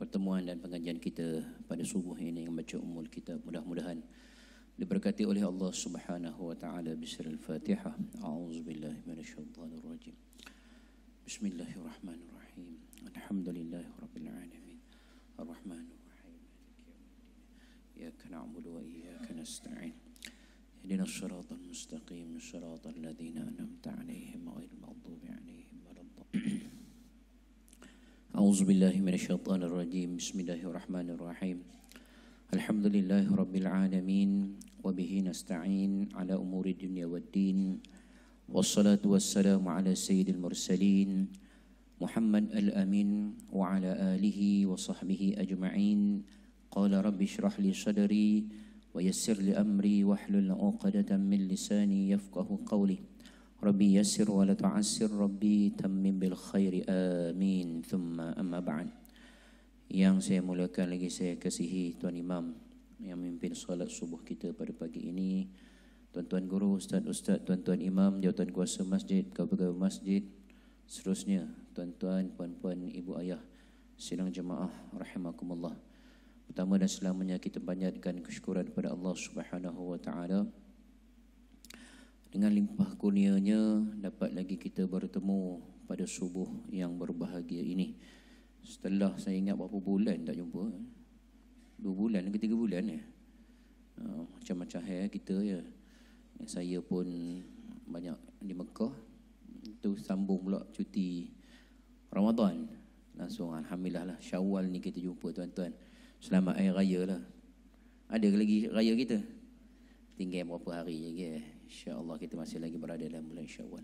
pertemuan dan pengajian kita pada subuh ini yang membaca Ummul Kitab. Mudah-mudahan diberkati oleh Allah Subhanahu wa taala bismillahil Fatihah. A'udzubillahi minasyaitonir rajim. Bismillahirrahmanirrahim. Alhamdulillahirabbil alamin. Arrahmanir rahim. Maliki yaumiddin. Iyyaka na'budu wa iyyaka nasta'in. Ihdinas siratal mustaqim, siratal ladzina an'amta 'alaihim ghairil maghdubi 'alaihim waladdallin. أعوذ بالله من الشيطان الرجيم بسم الله الرحمن الرحيم الحمد لله رب العالمين وبه نستعين على أمور الدنيا والدين والصلاة والسلام على سيد المرسلين محمد الأمين وعلى آله وصحبه أجمعين قال رب اشرح لي صدري ويسر لي أمري واحلل عقدة من لساني يفقه قولي Rabbi yassir wa la tu'assir, Rabbi tammim bil khairi, amin. Thumma amma ba'd. Yang saya muliakan lagi saya kasihi Tuan Imam yang memimpin solat subuh kita pada pagi ini, tuan-tuan guru, ustaz-ustaz, tuan-tuan imam, jawatan kuasa masjid, pegawai masjid, seterusnya, tuan-tuan, puan-puan, ibu ayah, sidang jemaah rahimakumullah. Pertama dan selamanya kita panjatkan kesyukuran kepada Allah Subhanahu wa taala. Dengan limpah kurnianya dapat lagi kita bertemu pada subuh yang berbahagia ini. Setelah saya ingat berapa bulan tak jumpa. 2 bulan ke 3 bulan ya. Macam-macam kita ya. Saya pun banyak di Mekah. Itu sambung pula cuti Ramadan. Langsung alhamdulillah lah Syawal ni kita jumpa tuan-tuan. Selamat Hari Raya lah. Ada lagi raya kita? Tinggal berapa hari lagi InsyaAllah kita masih lagi berada dalam bulan Syawal.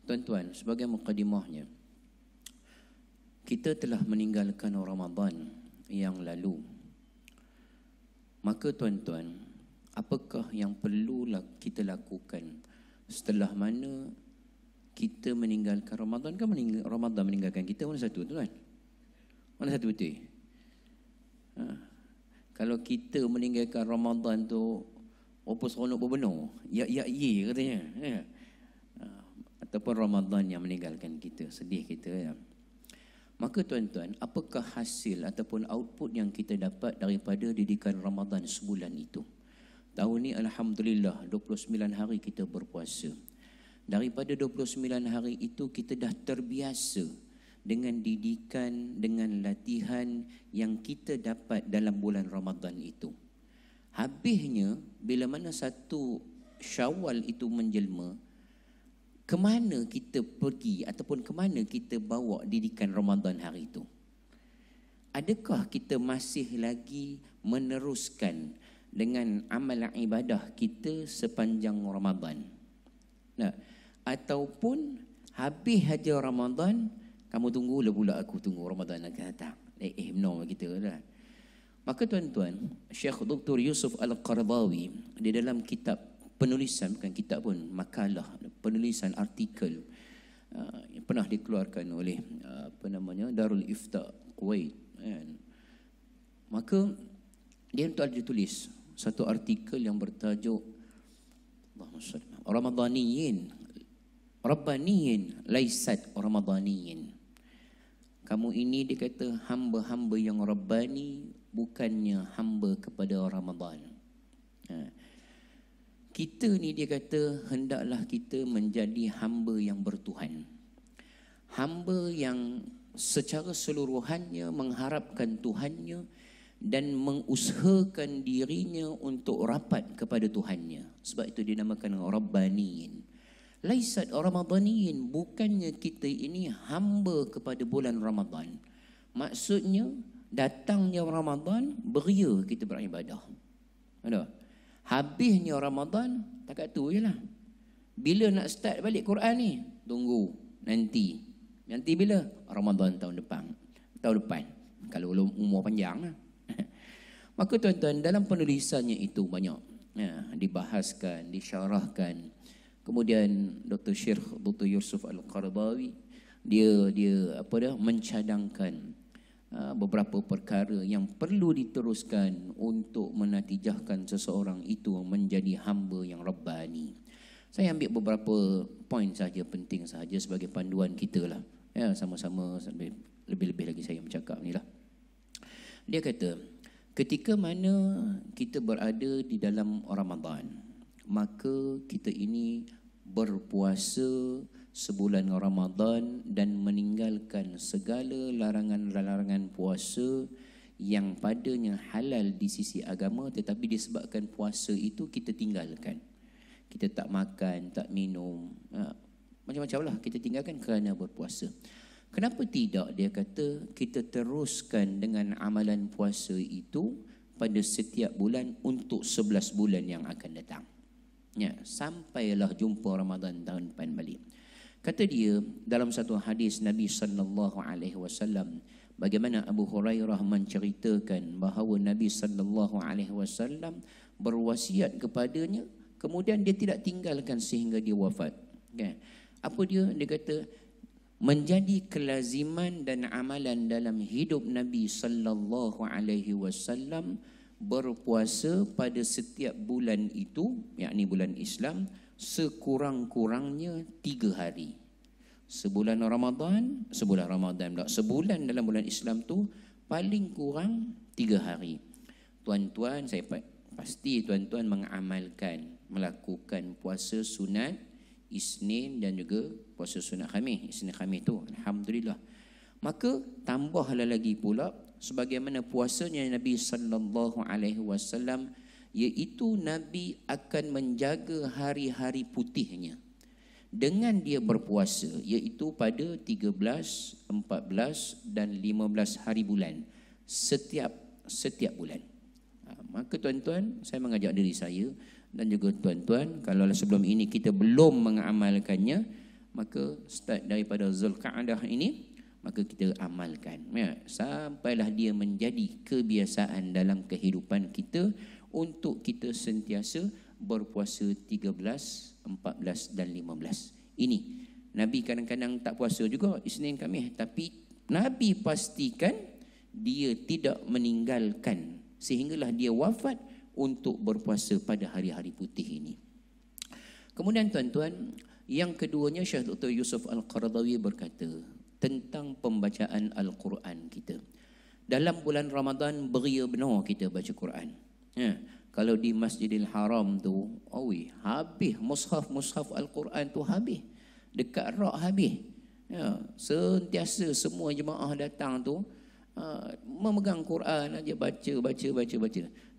Tuan-tuan, sebagai mukadimahnya, kita telah meninggalkan Ramadan yang lalu. Maka tuan-tuan, apakah yang perlu kita lakukan setelah mana kita meninggalkan Ramadan? Kan Ramadan meninggalkan kita, mana satu tuan? Mana satu betul? Kalau kita meninggalkan Ramadan tu apa seronok berbenar? Ya katanya. Ya. Ataupun Ramadan yang meninggalkan kita, sedih kita ya. Maka tuan-tuan, apakah hasil ataupun output yang kita dapat daripada didikan Ramadan sebulan itu? Tahun ni alhamdulillah 29 hari kita berpuasa. Daripada 29 hari itu kita dah terbiasa dengan didikan, dengan latihan yang kita dapat dalam bulan Ramadan itu. Habisnya, bila mana satu Syawal itu menjelma, ke mana kita pergi ataupun ke mana kita bawa didikan Ramadan hari itu? Adakah kita masih lagi meneruskan dengan amal ibadah kita sepanjang Ramadan? Nah, ataupun habis haja Ramadan, kamu tunggulah pula aku tunggu Ramadan akan datang. No kita lah. Maka tuan-tuan, Syekh Dr. Yusuf Al-Qaradawi di dalam kitab penulisan, bukan kitab pun, makalah, penulisan artikel yang pernah dikeluarkan oleh Darul Ifta Kuwait kan. Maka dia telah ditulis satu artikel yang bertajuk Ramadaniyin Rabbaniyin laisat Ramadaniyin. Kamu ini dia kata hamba-hamba yang Rabbani, bukannya hamba kepada Ramadan. Kita ni dia kata hendaklah kita menjadi hamba yang bertuhan. Hamba yang secara seluruhannya mengharapkan Tuhannya dan mengusahakan dirinya untuk rapat kepada Tuhannya. Sebab itu dinamakan Rabbaniyin. Laisat Ramadaniyin, bukannya kita ini hamba kepada bulan Ramadan. Maksudnya datangnya Ramadan, beria kita beribadah. Ada? Habisnya Ramadan, takat tu je lah. Bila nak start balik Quran ni? Tunggu, nanti. Nanti bila? Ramadan tahun depan. Kalau umur panjang lah. Maka tuan-tuan, dalam penulisannya itu banyak dibahaskan, disyarahkan. Kemudian Dr. Syekh Dr. Yusuf Al-Qaradawi dia mencadangkan beberapa perkara yang perlu diteruskan untuk menatijahkan seseorang itu menjadi hamba yang Rabbani. Saya ambil beberapa poin saja, penting saja sebagai panduan kita lah. Ya, sama-sama lebih-lebih lagi saya bercakap ni lah. Dia kata, ketika mana kita berada di dalam Ramadan, maka kita ini berpuasa sebulan Ramadan dan meninggalkan segala larangan-larangan puasa yang padanya halal di sisi agama, tetapi disebabkan puasa itu kita tinggalkan. Kita tak makan, tak minum, macam-macam lah kita tinggalkan kerana berpuasa. Kenapa tidak, dia kata, kita teruskan dengan amalan puasa itu pada setiap bulan untuk 11 bulan yang akan datang. Ya, sampailah jumpa Ramadan tahun depan balik. Kata dia dalam satu hadis Nabi sallallahu alaihi wasallam, bagaimana Abu Hurairah menceritakan bahawa Nabi sallallahu alaihi wasallam berwasiat kepadanya, kemudian dia tidak tinggalkan sehingga dia wafat. Okay. Apa dia? Dia kata, menjadi kelaziman dan amalan dalam hidup Nabi sallallahu alaihi wasallam berpuasa pada setiap bulan itu, yakni bulan Islam, sekurang-kurangnya 3 hari. Sebulan Ramadan sebulan dalam bulan Islam tu paling kurang 3 hari. Tuan-tuan, saya pasti tuan-tuan mengamalkan, melakukan puasa sunat Isnin dan juga puasa sunat Khamis. Isnin Khamis tu, alhamdulillah. Maka tambahlah lagi pula sebagaimana puasanya Nabi sallallahu alaihi wasallam, iaitu Nabi akan menjaga hari-hari putihnya dengan dia berpuasa, iaitu pada 13, 14 dan 15 hari bulan setiap bulan. Maka tuan-tuan, saya mengajak diri saya dan juga tuan-tuan, kalau sebelum ini kita belum mengamalkannya, maka start daripada Zulqa'dah ini, maka kita amalkan, ya, sampailah dia menjadi kebiasaan dalam kehidupan kita untuk kita sentiasa berpuasa 13, 14 dan 15. Ini Nabi kadang-kadang tak puasa juga Isnin Khamis, tapi Nabi pastikan dia tidak meninggalkan sehinggalah dia wafat untuk berpuasa pada hari-hari putih ini. Kemudian tuan-tuan, yang keduanya Syekh Dr. Yusuf Al-Qaradawi berkata tentang pembacaan Al-Quran kita. Dalam bulan Ramadan beria benar kita baca Quran. Ya, kalau di Masjidil Haram tu, habis mushaf Al-Quran tu habis. Dekat rak habis. Ya, sentiasa semua jemaah datang tu memegang Quran aja, baca.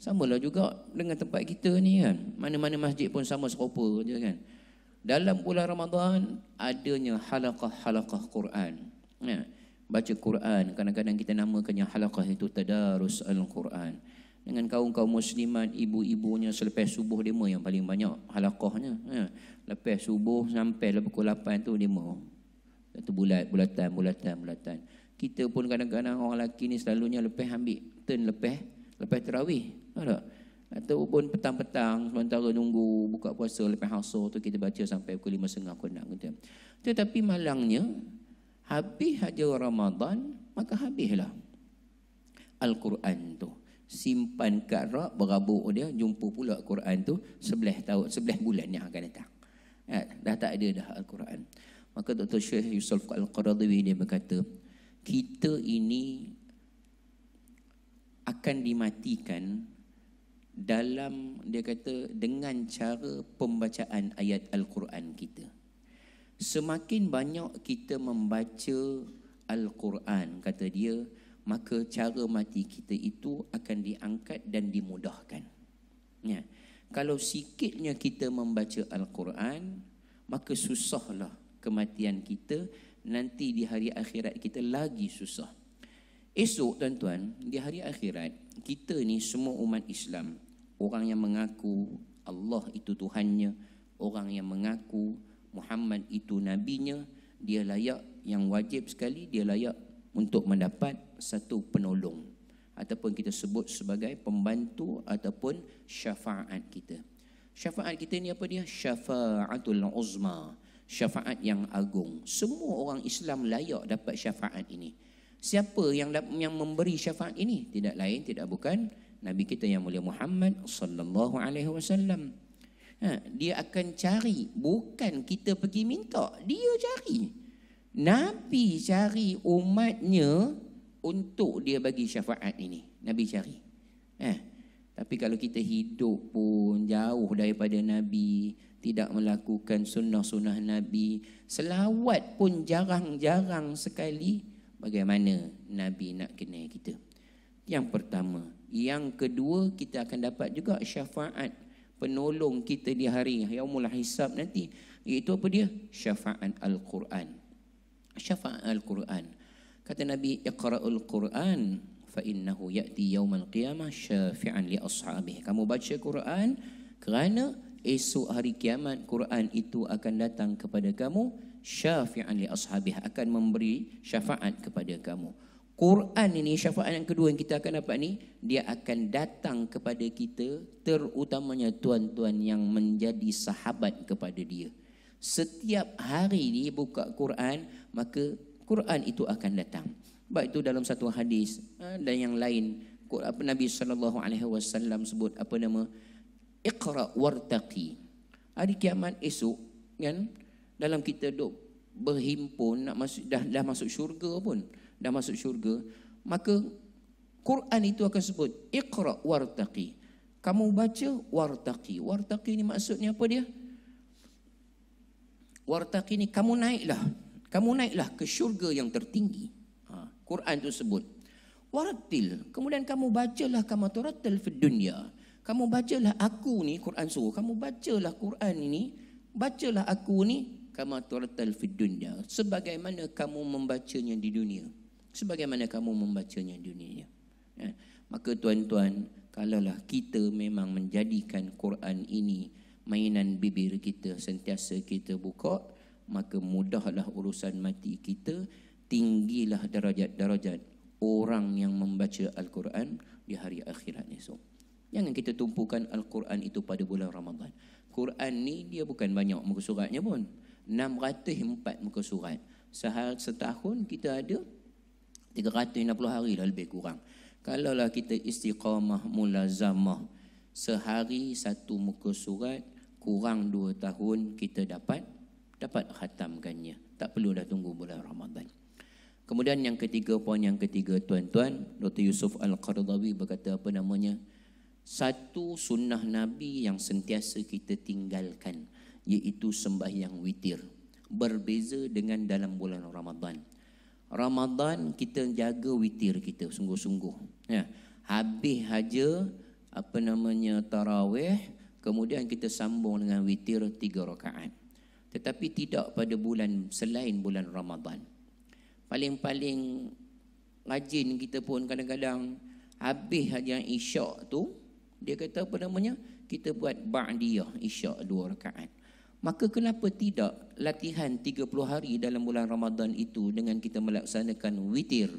Samalah juga dengan tempat kita ni kan. Mana-mana masjid pun sama serupa je kan. Dalam bulan Ramadan adanya halaqah Quran. Ya, baca Quran, kadang-kadang kita namakannya halaqah itu tadarus al-Quran. Dengan kaum-kaum muslimat, ibu-ibunya selepas subuh demo yang paling banyak halaqahnya. Ya, lepas subuh sampai pukul 8 tu demo. Satu bulatan. Kita pun kadang-kadang orang lelaki ni selalunya lepas ambil turn lepas tarawih. Tak? Ataupun petang-petang sementara nunggu buka puasa lepas asar tu kita baca sampai pukul 5.30 konak gitu. Tetapi malangnya habis aja Ramadan, maka habislah Al-Quran tu. Simpan kat rak, berabuk dia, jumpa pula Quran tu 11 bulan yang akan datang. Dah tak ada dah Al-Quran. Maka Dr. Syekh Yusuf Al-Qaradawi dia berkata, kita ini akan dimatikan dalam, dia kata, dengan cara pembacaan ayat Al-Quran kita. Semakin banyak kita membaca Al-Quran, kata dia, maka cara mati kita itu akan diangkat dan dimudahkan. Ya. Kalau sikitnya kita membaca Al-Quran, maka susahlah kematian kita. Nanti di hari akhirat kita lagi susah. Esok tuan-tuan, di hari akhirat, kita ni semua umat Islam, orang yang mengaku Allah itu Tuhannya, orang yang mengaku Muhammad itu nabinya, dia layak, yang wajib sekali, dia layak untuk mendapat satu penolong, ataupun kita sebut sebagai pembantu ataupun syafaat kita. Syafaat kita ni apa dia? Syafaatul uzma, syafaat yang agung. Semua orang Islam layak dapat syafaat ini. Siapa yang memberi syafaat ini? Tidak lain, tidak bukan Nabi kita yang mulia Muhammad sallallahu alaihi wasallam. Dia akan cari, bukan kita pergi minta, dia cari. Nabi cari umatnya untuk dia bagi syafaat ini. Nabi cari. Tapi kalau kita hidup pun jauh daripada Nabi, tidak melakukan sunnah-sunnah Nabi, selawat pun jarang-jarang sekali, bagaimana Nabi nak kenal kita? Yang pertama. Yang kedua, kita akan dapat juga syafaat penolong kita di hari yaumul hisab nanti, iaitu apa dia? Syafaat Al-Quran. Syafaat Al-Quran. Kata Nabi, iqra'ul Quran fa innahu ya'ti yaumal qiyamah syafi'an li ashabihi. Kamu baca Quran kerana esok hari kiamat Quran itu akan datang kepada kamu syafi'an li ashabihi, akan memberi syafaat kepada kamu. Quran ini, syafaat yang kedua yang kita akan dapat ni, dia akan datang kepada kita, terutamanya tuan-tuan yang menjadi sahabat kepada dia. Setiap hari dia buka Quran, maka Quran itu akan datang. Baik itu dalam satu hadis dan yang lain, Nabi SAW sebut apa nama? Iqra wartaqi. Hari kiamat esok kan, dalam kita duk berhimpun nak masuk, dah masuk syurga pun, dah masuk syurga, maka Quran itu akan sebut iqra wartaqi. Kamu baca wartaqi. Wartaqi ni maksudnya apa dia? Wartaqi ni kamu naiklah ke syurga yang tertinggi. Quran itu sebut. Warattil, kemudian kamu bacalah kama turattil fid dunya. Kamu bacalah aku ni, Quran suruh kamu bacalah Quran ini, bacalah aku ni kama turattil fid dunya, sebagaimana kamu membacanya di dunia. Sebagaimana kamu membacanya di dunia. Maka tuan-tuan, kalaulah kita memang menjadikan Quran ini mainan bibir kita, sentiasa kita buka, maka mudahlah urusan mati kita, tinggilah darajat-darajat orang yang membaca Al-Quran di hari akhirat esok. Jangan kita tumpukan Al-Quran itu pada bulan Ramadan. Quran ni dia bukan banyak muka suratnya pun. 604 muka surat. Setahun kita ada 360 hari lah lebih kurang. Kalaulah kita istiqamah, mulazamah, sehari satu muka surat, kurang 2 tahun kita dapat khatamkannya. Tak perlu dah tunggu bulan Ramadan. Kemudian yang ketiga, poin yang ketiga tuan-tuan, Dr. Yusuf Al-Qaradawi berkata apa namanya? Satu sunnah Nabi yang sentiasa kita tinggalkan, iaitu sembahyang witir. Berbeza dengan dalam bulan Ramadan. Ramadan kita jaga witir kita sungguh-sungguh. Habis haja apa namanya tarawih, kemudian kita sambung dengan witir 3 rakaat. Tetapi tidak pada bulan selain bulan Ramadan. Paling-paling rajin kita pun kadang-kadang habis haja isyak tu, dia kata apa namanya? Kita buat ba'diyah isyak 2 rakaat. Maka kenapa tidak latihan 30 hari dalam bulan Ramadan itu dengan kita melaksanakan witir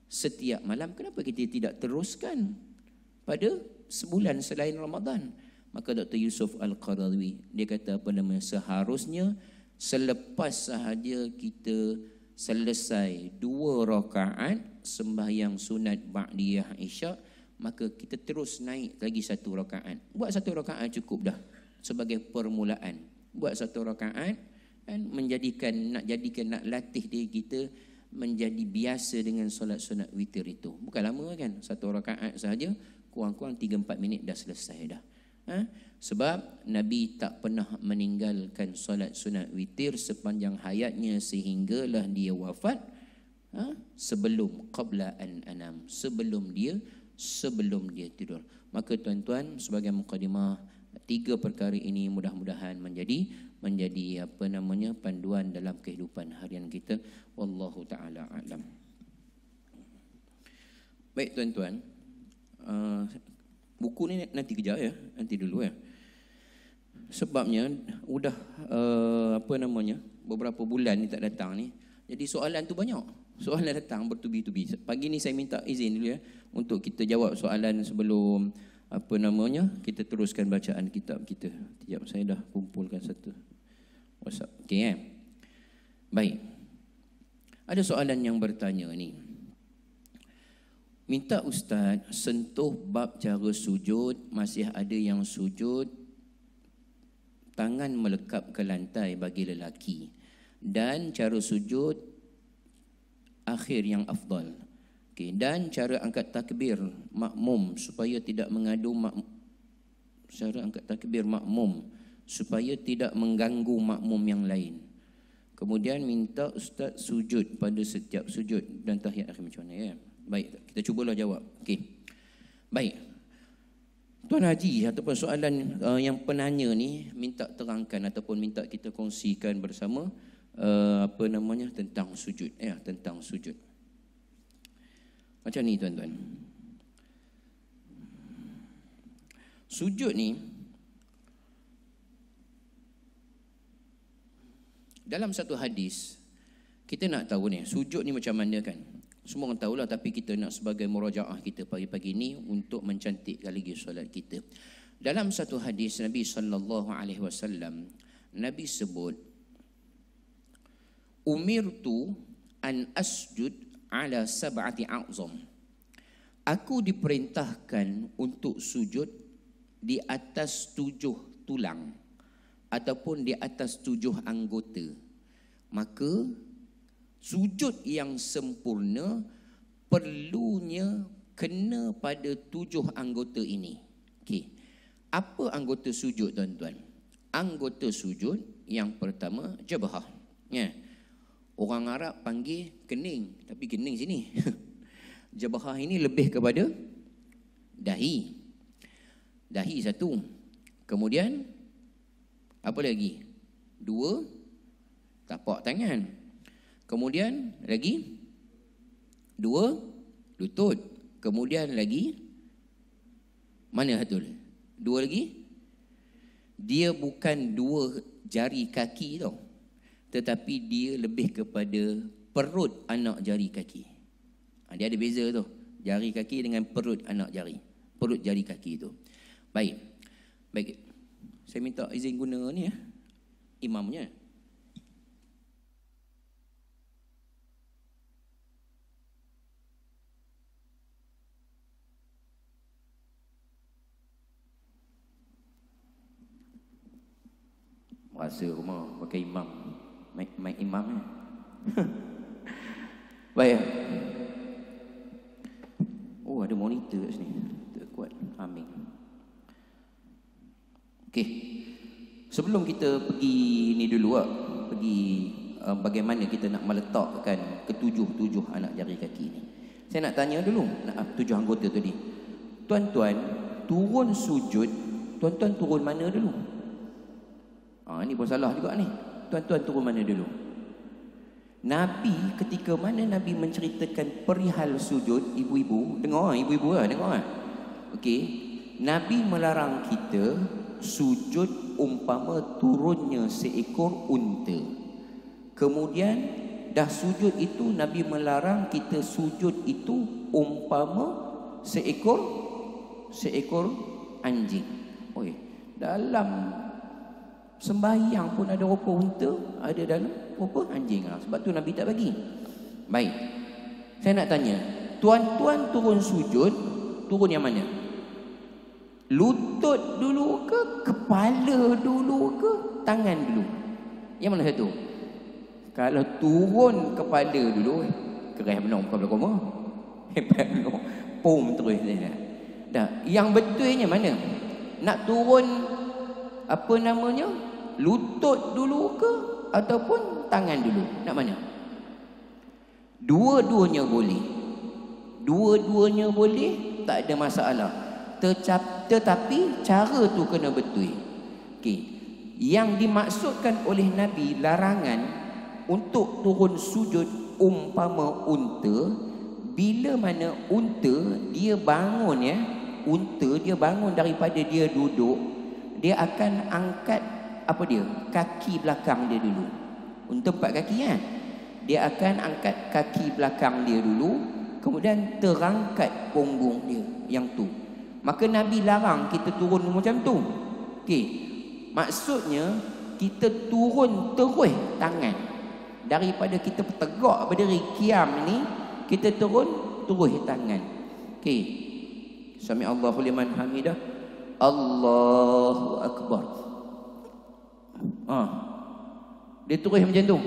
setiap malam? Kenapa kita tidak teruskan pada sebulan selain Ramadan? Maka Dr. Yusuf Al-Qaradawi dia kata apa namanya? Seharusnya selepas sahaja kita selesai 2 rakaat sembahyang sunat ba'diyah isyak, maka kita terus naik lagi 1 rakaat. Buat 1 rakaat cukup dah sebagai permulaan. Buat 1 rakaat dan nak latih diri kita menjadi biasa dengan solat sunat witir itu. Bukan lama kan? 1 rakaat sahaja kurang-kurang 3-4 minit dah selesai dah. Sebab Nabi tak pernah meninggalkan solat sunat witir sepanjang hayatnya sehinggalah dia wafat, sebelum qabla an anam, sebelum dia tidur. Maka tuan-tuan, sebagai mukadimah, 3 perkara ini mudah-mudahan menjadi apa namanya panduan dalam kehidupan harian kita. Wallahu taala alam. Baik tuan-tuan, buku ni nanti kejap ya, nanti dulu ya. Sebabnya udah apa namanya beberapa bulan ni tak datang ni. Jadi soalan tu banyak. Soalan datang bertubi-tubi. Pagi ni saya minta izin dulu ya untuk kita jawab soalan sebelum apa namanya kita teruskan bacaan kitab kita. Sekejap, saya dah kumpulkan satu WhatsApp. Okey Baik. Ada soalan yang bertanya ni. Minta Ustaz sentuh bab cara sujud, masih ada yang sujud tangan melekap ke lantai bagi lelaki, dan cara sujud akhir yang afdal. Okey, dan cara angkat takbir makmum supaya tidak mengadu cara angkat takbir makmum supaya tidak mengganggu makmum yang lain. Kemudian minta ustaz sujud pada setiap sujud dan tahiyat akhir macam mana ya. Baik, kita cubalah jawab. Okey. Baik. Tuan Haji ataupun soalan yang penanya ni minta terangkan ataupun minta kita kongsikan bersama tentang sujud tentang sujud. Macam ni tuan-tuan. Sujud ni dalam satu hadis kita nak tahu ni sujud ni macam mana kan. Semua orang tahulah, tapi kita nak sebagai murajaah kita pagi-pagi ni untuk mencantikkan lagi solat kita. Dalam satu hadis Nabi SAW, Nabi sebut, umirtu an asjud ala sab'ati a'zam. Aku diperintahkan untuk sujud di atas 7 tulang ataupun di atas 7 anggota. Maka sujud yang sempurna perlunya kena pada 7 anggota ini. Okey. Apa anggota sujud tuan-tuan? Anggota sujud yang pertama jabhah. Ya. Orang Arab panggil kening, tapi kening sini. Jabhah ini lebih kepada dahi. Dahi satu. Kemudian apa lagi? 2 tapak tangan. Kemudian lagi 2 lutut. Kemudian lagi mana satu? 2 lagi. Dia bukan 2 jari kaki tau, tetapi dia lebih kepada perut anak jari kaki. Dia ada beza tu, jari kaki dengan perut anak jari, perut jari kaki tu. Baik. Saya minta izin guna ni imamnya. Rasa rumah pakai imam, mic imam ni. Baik. Oh, ada monitor kat sini. Tak kuat. Amin. Okey. Sebelum kita pergi ni dulu pergi bagaimana kita nak meletakkan ketujuh anak jari kaki ni. Saya nak tanya dulu 7 anggota tadi. Tuan-tuan turun sujud, tuan-tuan turun mana dulu? Ini pun salah juga ni. Tuan-tuan turun mana dulu? Nabi ketika mana Nabi menceritakan perihal sujud, ibu-ibu, dengar dengar. Okey. Nabi melarang kita sujud umpama turunnya seekor unta. Kemudian dah sujud itu Nabi melarang kita sujud itu umpama seekor anjing. Oi, dalam sembahyang pun ada rupa unta, ada dalam rupa anjing. Sebab tu Nabi tak bagi. Baik. Saya nak tanya, tuan-tuan turun sujud, turun yang mana? Lutut dulu ke, kepala dulu ke, tangan dulu? Yang mana satu? Kalau turun kepala dulu, keras benar muka belakang rumah. Hebat benar. Pom terus dia. Dah, yang betulnya mana? Nak turun lutut dulu ke ataupun tangan dulu? Nak mana? Dua-duanya boleh. Dua-duanya boleh, tak ada masalah. Tetapi cara tu kena betul. Okey. Yang dimaksudkan oleh Nabi larangan untuk turun sujud umpama unta, bila mana unta dia bangun unta dia bangun daripada dia duduk, dia akan angkat kaki belakang dia dulu. Unta 4 kaki kan? Dia akan angkat kaki belakang dia dulu, kemudian terangkat punggung dia yang tu. Maka Nabi larang kita turun macam tu. Okey. Maksudnya kita turun terus tangan. Daripada kita tegak berdiri qiyam ni, kita turun terus tangan. Okey. Sami Allahu liman hamidah. Allahu akbar. Dia terus macam tu.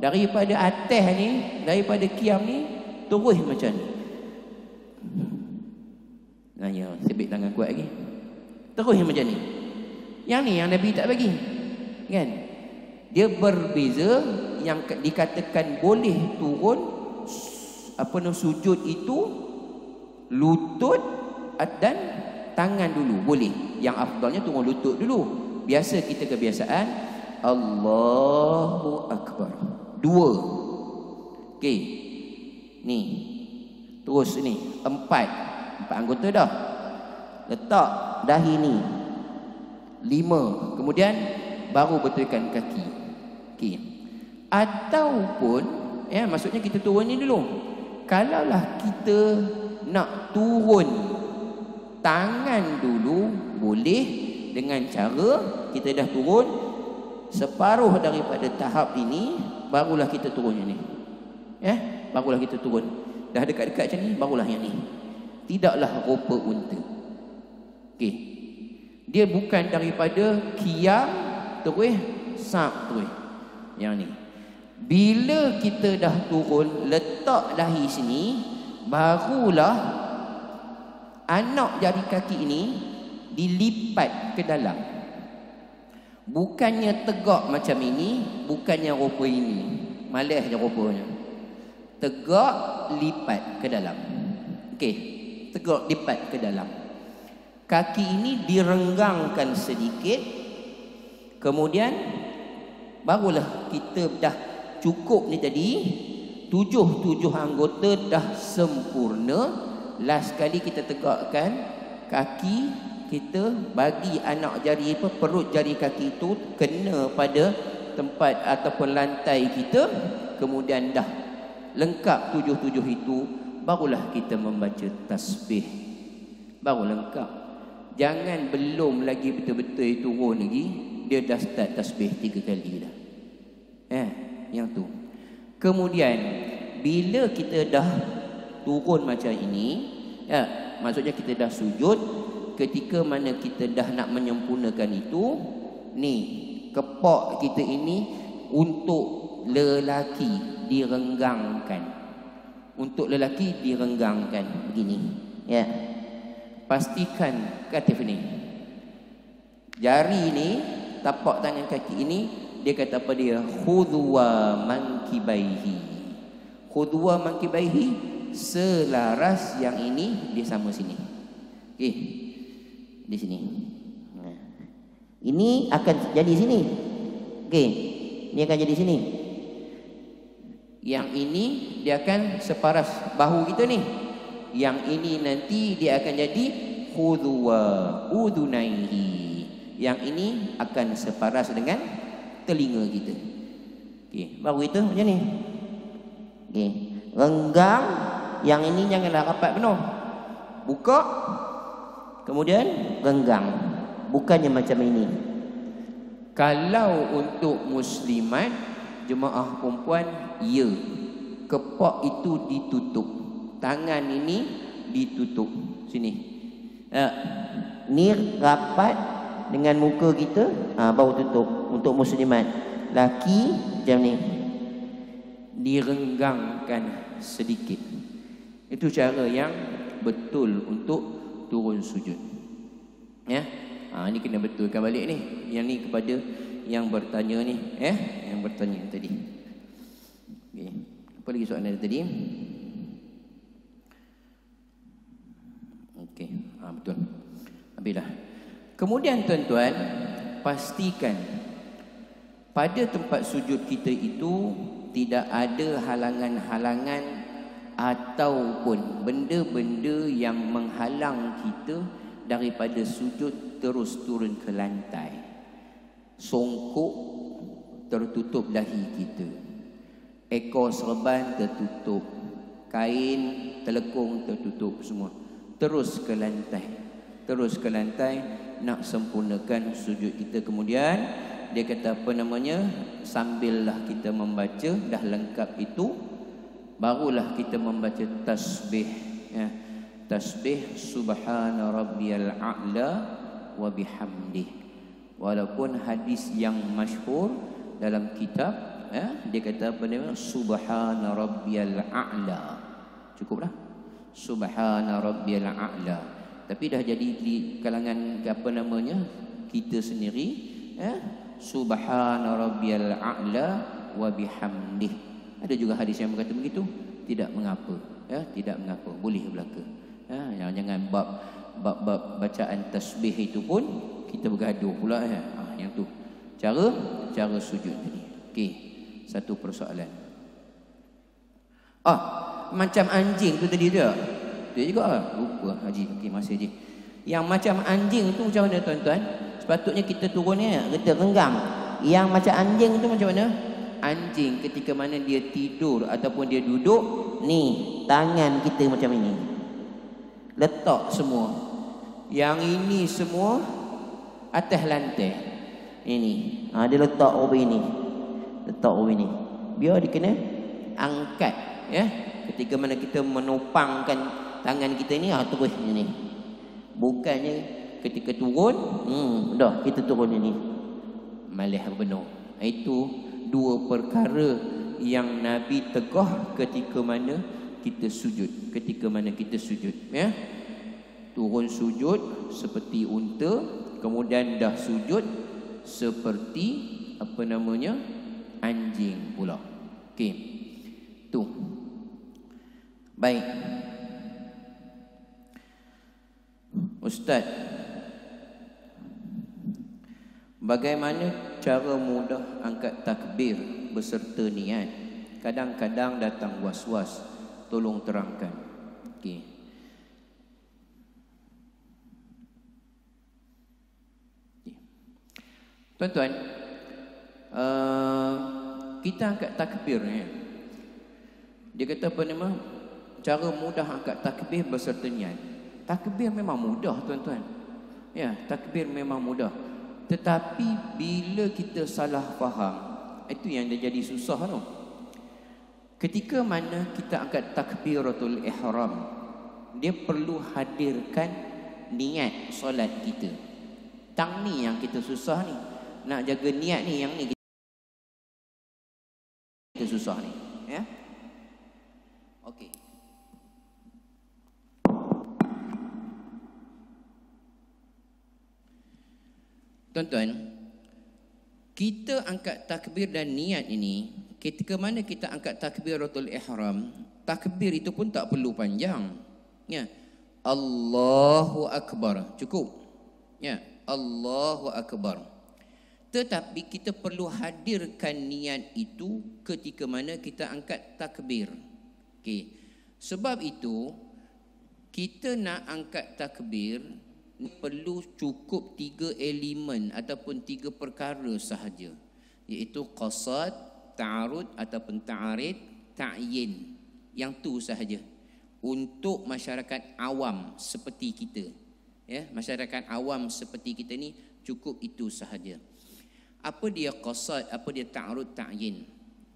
Daripada atas ni, daripada qiyam ni, terus macam ni. Nah, ya, sebik tangan kuat lagi. Terus macam ni. Yang ni yang Nabi tak bagi. Kan? Dia berbeza. Yang dikatakan boleh turun sujud itu lutut dan tangan dulu boleh. Yang afdalnya turun lutut dulu. Biasa kita kebiasaan Allahu Akbar. 2. Okey. Ni. Terus ni 4 anggota dah. Letak dahi ni 5. Kemudian baru betulkan kaki. Okey. Ataupun maksudnya kita turun ni dulu. Kalaulah kita nak turun tangan dulu, boleh dengan cara kita dah turun separuh daripada tahap ini, barulah kita turun yang ni. Barulah kita turun. Dah dekat-dekat macam ni, barulah yang ni. Tidaklah rupa unta. Okey. Dia bukan daripada kiam terus sap terus. Yang ni. Bila kita dah turun, letak dahi sini, barulah anak jari kaki ini dilipat ke dalam. Bukannya tegak macam ini, bukannya rupa ini. Malas je rupanya. Tegak, lipat ke dalam. Okey, tegak, lipat ke dalam. Kaki ini direnggangkan sedikit. Kemudian barulah kita dah cukup ni tadi, 7 anggota dah sempurna. Last kali kita tegakkan kaki kita, bagi anak jari perut jari kaki itu kena pada tempat ataupun lantai kita. Kemudian dah lengkap 7 itu, barulah kita membaca tasbih. Baru lengkap. Jangan belum lagi betul-betul turun lagi, dia dah start tasbih 3 kali dah. Yang tu. Kemudian bila kita dah turun macam ini, maksudnya kita dah sujud, ketika mana kita dah nak menyempurnakan itu, ni kepak kita ini untuk lelaki direnggangkan. Untuk lelaki direnggangkan begini. Pastikan katif ni, jari ni, tapak tangan kaki ini, dia kata apa dia? Khudwa mankibaihi. Khudwa mankibaihi, selaras yang ini dia sama sini. Okey. Di sini. Ini akan jadi sini. Okey. Ini akan jadi sini. Yang ini dia akan separas bahu kita ni. Yang ini nanti dia akan jadi khudwa udunaihi. Yang ini akan separas dengan telinga kita. Okey, baru itu macam ni. Okey, renggang, yang ini janganlah rapat penuh. Buka, kemudian renggang. Bukannya macam ini. Kalau untuk muslimat, jemaah perempuan, ya, kepak itu ditutup. Tangan ini ditutup. Sini. Ni rapat dengan muka kita, baru tutup. Untuk muslimat, laki macam ni, direnggangkan sedikit. Itu cara yang betul untuk turun sujud. Ini kena betulkan balik ni. Yang ni kepada yang bertanya ni, yang bertanya tadi. Okay. Apa lagi soalan tadi? Okey, betul. Habislah. Kemudian tuan-tuan, pastikan pada tempat sujud kita itu tidak ada halangan-halangan ataupun benda-benda yang menghalang kita daripada sujud terus turun ke lantai. Songkok tertutup dahi kita, ekor serban tertutup, kain telekung tertutup, semua terus ke lantai. Terus ke lantai nak sempurnakan sujud kita. Kemudian dia kata apa namanya, sambillah kita membaca dah lengkap itu, barulah kita membaca tasbih. Tasbih subhana rabbiyal a'la wa bihamdih. Walaupun hadis yang masyhur dalam kitab, dia kata apa namanya, subhana rabbiyal a'la. Cukup dah. Subhana rabbiyal a'la. Tapi dah jadi di kalangan apa namanya kita sendiri, Subhana rabbiyal a'la wa bihamdih. Ada juga hadis yang berkata begitu. Tidak mengapa, tidak mengapa, boleh belaka. Jangan bab bacaan tasbih itu pun kita bergaduh pula. Yang tu cara sujud tadi. Okey, satu persoalan. Macam anjing tu tadi dia. Dia juga lupa Haji. Okey, masih Haji. Yang macam anjing tu macam mana tuan-tuan? Sepatutnya kita turun kita renggang. Yang macam anjing tu macam mana? Anjing ketika mana dia tidur ataupun dia duduk, ni tangan kita macam ini. Letak semua. Yang ini semua atas lantai. Ini. Dia letak over ini. Letak over ini. Biar dia kena angkat, ketika mana kita menopangkan tangan kita ni, terus ni. Bukannya ketika turun, dah kita turun ni. Malih benar. Itu dua perkara yang Nabi tegah ketika mana kita sujud. Ketika mana kita sujud, turun sujud seperti unta, kemudian dah sujud seperti apa namanya anjing pula. Okey, tu. Baik, Ustaz, bagaimana cara mudah angkat takbir beserta niat? Kadang-kadang datang was-was. Tolong terangkan. Okey. Tuan-tuan, kita angkat takbir ni. Dia kata apa nama? Cara mudah angkat takbir beserta niat. Takbir memang mudah, tuan-tuan. Takbir memang mudah. Tetapi bila kita salah faham, itu yang dia jadi susah tu. Ketika mana kita angkat takbiratul ihram, dia perlu hadirkan niat solat kita. Tang ni yang kita susah ni. Nak jaga niat ni, yang ni kita susah ni. Okey. Tuan-tuan, kita angkat takbir dan niat ini, ketika mana kita angkat takbiratul ihram, takbir itu pun tak perlu panjang. Allahu Akbar, cukup. Allahu Akbar. Tetapi kita perlu hadirkan niat itu ketika mana kita angkat takbir. Okey. Sebab itu kita nak angkat takbir perlu cukup 3 elemen ataupun 3 perkara sahaja, iaitu qasad, ta'arud ataupun ta'arid, ta'yin. Yang tu sahaja untuk masyarakat awam seperti kita. Masyarakat awam seperti kita ni cukup itu sahaja. Apa dia qasad, apa dia ta'arud, ta'yin?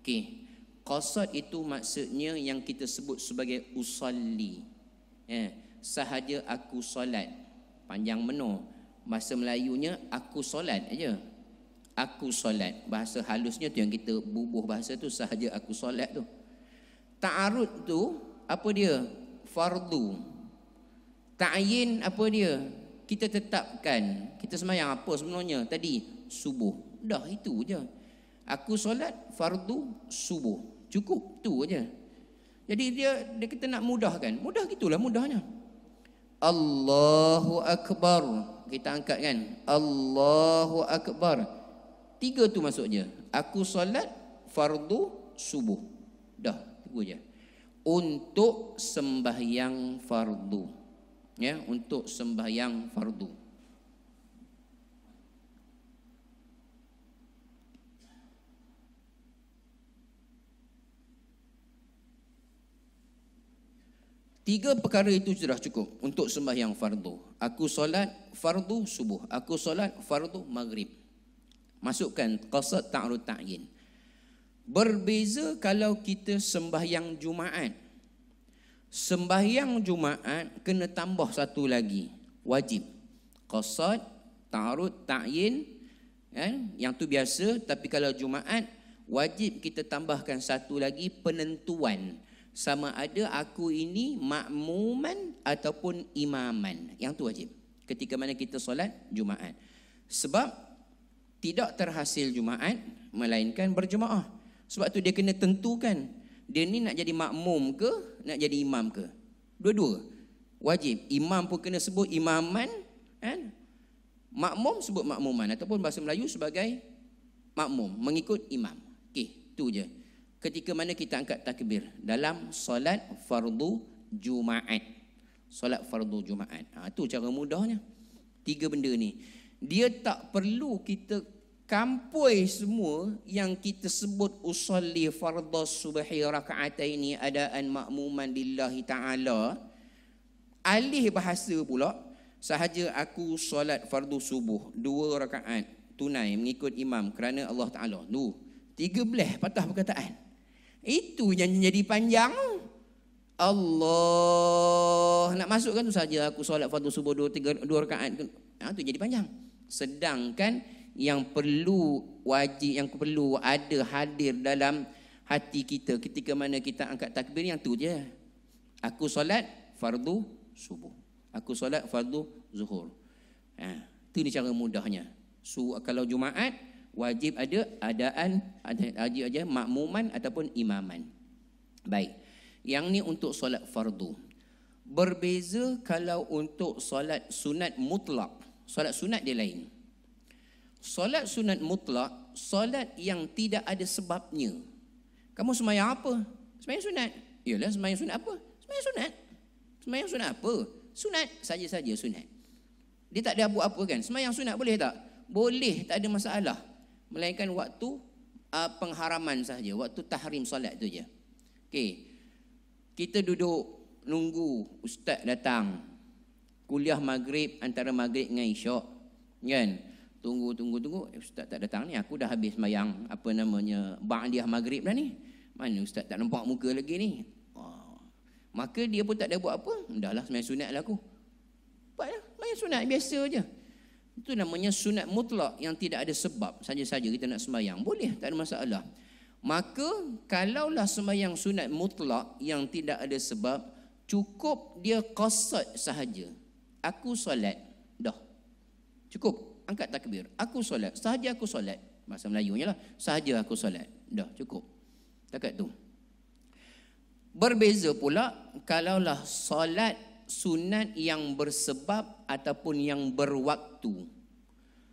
Okey. Qasad itu maksudnya yang kita sebut sebagai usalli. Sahaja aku solat. Panjang menor. Bahasa Melayunya aku solat aja. Aku solat. Bahasa halusnya tu yang kita bubuh bahasa tu, sahaja aku solat tu. Ta'arud tu apa dia? Fardu. Ta'yin apa dia? Kita tetapkan. Kita sembahyang apa sebenarnya tadi? Subuh. Dah itu je. Aku solat fardu subuh. Cukup tu aja. Jadi dia kita nak mudahkan. Mudah gitulah mudahnya. Allahu Akbar. Kita angkat kan? Allahu Akbar. 3 tu maksudnya. Aku solat fardu subuh. Dah, itu aja. Untuk sembahyang fardu. Untuk sembahyang fardu. Tiga perkara itu sudah cukup untuk sembahyang fardu. Aku solat fardu subuh. Aku solat fardu maghrib. Masukkan qasad, ta'arud, ta'yin. Berbeza kalau kita sembahyang Jumaat. Sembahyang Jumaat kena tambah satu lagi. Wajib. Qasad, ta'arud, ta'yin. Yang tu biasa. Tapi kalau Jumaat, wajib kita tambahkan satu lagi penentuan. sama ada aku ini makmuman ataupun imaman. Yang tu wajib ketika mana kita solat Jumaat. Sebab tidak terhasil Jumaat melainkan berjemaah. Sebab tu dia kena tentukan dia ni nak jadi makmum ke nak jadi imam ke. Dua-dua wajib. Imam pun kena sebut imaman, kan? Makmum sebut makmuman, ataupun bahasa Melayu sebagai makmum, mengikut imam. Okey, tu je. Ketika mana kita angkat takbir dalam solat fardu Jumaat. Solat fardu Jumaat. Tu cara mudahnya. 3 benda ni. Dia tak perlu kita kampui semua yang kita sebut usolli fardhu subhi raka'ataini adaan makmuman lillahi ta'ala. Alih bahasa pula, sahaja aku solat fardu subuh 2 rakaat tunai mengikut imam kerana Allah Ta'ala. 13 patah perkataan. Itu yang jadi panjang. Allah nak masukkan tu saja aku solat fardu subuh 2 rakaat. Tu jadi panjang. Sedangkan yang perlu wajib, yang perlu ada hadir dalam hati kita ketika mana kita angkat takbir, yang tu je. Aku solat fardu subuh, aku solat fardu zuhur. Itu ni cara mudahnya. Kalau Jumaat wajib ada adaan, wajib aja makmuman ataupun imaman. Baik. Yang ni untuk solat fardu. Berbeza kalau untuk solat sunat mutlak. Solat sunat dia lain. Solat sunat mutlak, solat yang tidak ada sebabnya. Kamu sembahyang apa? Sembahyang sunat. Yalah, sembahyang sunat apa? Sembahyang sunat. Sembahyang sunat apa? Sunat saja-saja sunat. Dia tak ada buat apa kan? Sembahyang sunat boleh tak? Boleh, tak ada masalah. Melainkan waktu pengharaman sahaja, waktu tahrim solat tu je. Okey. Kita duduk nunggu ustaz datang. Kuliah maghrib, antara maghrib dengan isyak. Kan? Tunggu. Ustaz tak datang ni. Aku dah habis sembahyang ba'diyah maghrib dah ni. Mana ustaz tak nampak muka lagi ni? Maka dia pun tak ada buat apa. Dahlah sembahyang sunat lah aku. Buatlah sembahyang sunat biasa je. Itu namanya sunat mutlak yang tidak ada sebab. Saja-saja kita nak sembahyang. Boleh, tak ada masalah. Maka kalaulah sembahyang sunat mutlak yang tidak ada sebab, cukup dia qasad sahaja. Aku solat. Dah. Cukup. Angkat takbir. Aku solat. Sahaja aku solat. Bahasa Melayunya lah. Sahaja aku solat. Dah cukup. Takat tu. Berbeza pula kalaulah solat sunat yang bersebab ataupun yang berwaktu.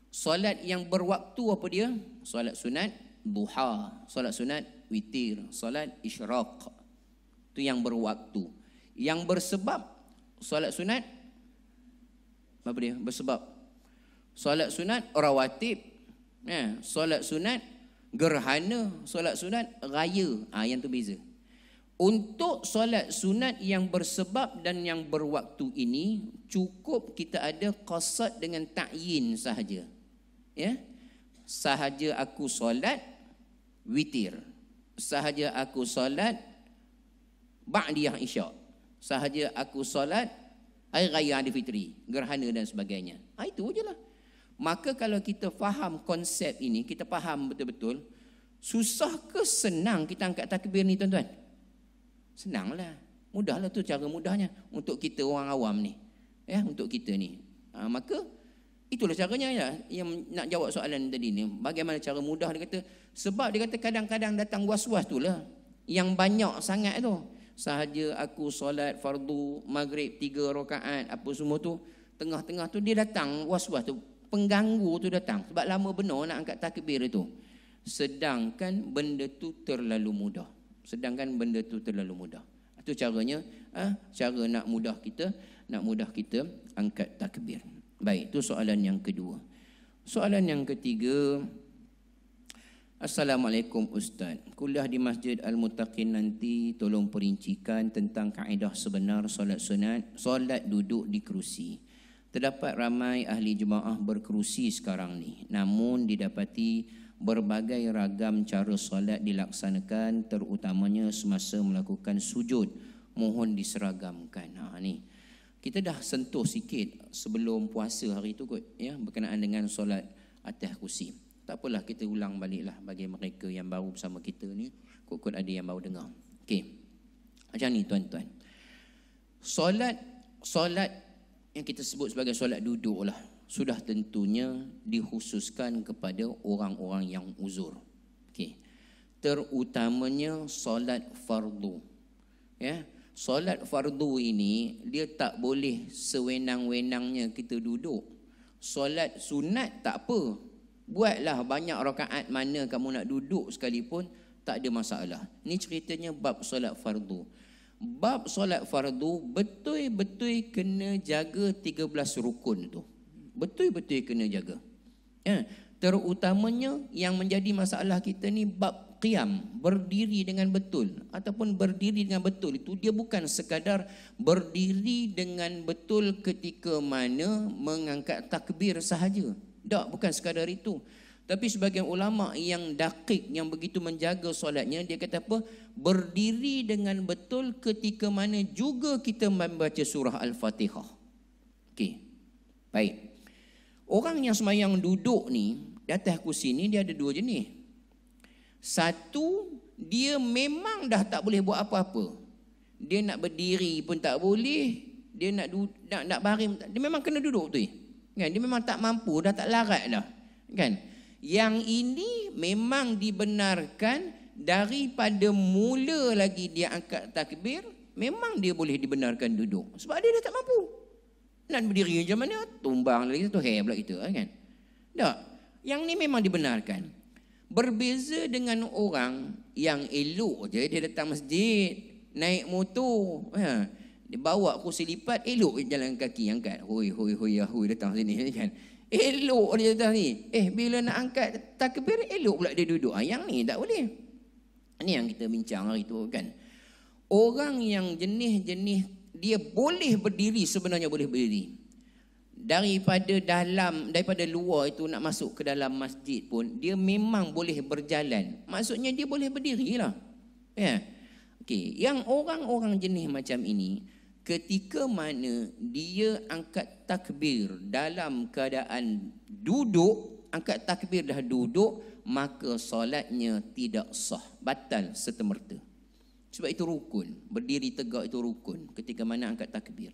Solat yang berwaktu apa dia? Solat sunat duha, solat sunat witir, solat isyraq. Itu yang berwaktu. Yang bersebab solat sunat apa dia? Bersebab. Solat sunat rawatib, solat sunat gerhana, solat sunat raya. Yang tu beza. Untuk solat sunat yang bersebab dan yang berwaktu ini, cukup kita ada qasad dengan ta'yin sahaja. Ya? Sahaja aku solat witir. Sahaja aku solat ba'diyah isyak. Sahaja aku solat hari raya Aidilfitri, gerhana dan sebagainya. Itu je lah. Maka kalau kita faham konsep ini, kita faham betul-betul, susah ke senang kita angkat takbir ni tuan-tuan? Senanglah. Mudahlah, tu cara mudahnya untuk kita orang awam ni. Ya, untuk kita ni. Maka itulah caranya ya, yang nak jawab soalan tadi ni. Bagaimana cara mudah dia kata? Sebab dia kata kadang-kadang datang was-was tu lah. Yang banyak sangat tu. Sahaja aku solat fardu maghrib 3 rakaat apa semua tu, tengah-tengah tu dia datang was-was tu. Pengganggu tu datang. Sebab lama benar nak angkat takbir itu. Sedangkan benda tu terlalu mudah. Itu caranya, cara nak mudah kita angkat takbir. Baik, itu soalan yang kedua. Soalan yang ketiga, Assalamualaikum Ustaz. Kuliah di Masjid Al-Muttaqin nanti tolong perincikan tentang kaedah sebenar solat sunat, solat duduk di kerusi. Terdapat ramai ahli jemaah berkerusi sekarang ni. Namun didapati berbagai ragam cara solat dilaksanakan, terutamanya semasa melakukan sujud. Mohon diseragamkan. Ni kita dah sentuh sikit sebelum puasa hari tu kot, ya, berkenaan dengan solat atas kursi. Tak apalah, kita ulang baliklah bagi mereka yang baru bersama kita ni, kot-kot ada yang baru dengar. Okey. Macam ni tuan-tuan. Solat yang kita sebut sebagai solat duduk lah, sudah tentunya dikhususkan kepada orang-orang yang uzur. Okey. Terutamanya solat fardu. Ya, solat fardu ini dia tak boleh sewenang-wenangnya kita duduk. Solat sunat tak apa. Buatlah banyak rakaat mana kamu nak duduk sekalipun, tak ada masalah. Ni ceritanya bab solat fardu. Bab solat fardu betul-betul kena jaga 13 rukun tu. Betul-betul kena jaga. Ya, terutamanya yang menjadi masalah kita ni bab qiyam, berdiri dengan betul ataupun berdiri dengan betul itu dia bukan sekadar berdiri dengan betul ketika mana mengangkat takbir sahaja. Tak, bukan sekadar itu. Tapi sebagian ulama yang dakik, yang begitu menjaga solatnya, dia kata apa? Berdiri dengan betul ketika mana juga kita membaca surah Al-Fatihah. Okey. Baik. Orang yang sembahyang duduk ni, di atas kursi ni dia ada dua jenis. Satu, dia memang dah tak boleh buat apa-apa. Dia nak berdiri pun tak boleh, dia nak baring, dia memang kena duduk tu. Kan? Dia memang tak mampu, dah tak larat dah. Kan? Yang ini memang dibenarkan daripada mula lagi dia angkat takbir, memang dia boleh dibenarkan duduk. Sebab dia dah tak mampu. Nak berdiri macam mana? Tumbang lagi tu, pula kita. Kan? Tak. Yang ni memang dibenarkan. Berbeza dengan orang yang elok je, dia datang masjid, naik motor. Dia bawa kursi lipat, elok jalan kaki angkat. Hoi, datang sini. Kan? Elok dia datang ni. Bila nak angkat takbir, elok pula dia duduk. Yang ni tak boleh. Ini yang kita bincang hari tu kan. Orang yang jenis-jenis, dia boleh berdiri, sebenarnya boleh berdiri. Daripada luar itu nak masuk ke dalam masjid pun, dia memang boleh berjalan. Maksudnya dia boleh berdiri lah. Ya. Okay. Yang orang-orang jenis macam ini, ketika mana dia angkat takbir dalam keadaan duduk, angkat takbir dah duduk, maka solatnya tidak sah, batal serta-merta. Sebab itu rukun, berdiri tegak itu rukun ketika mana angkat takbir.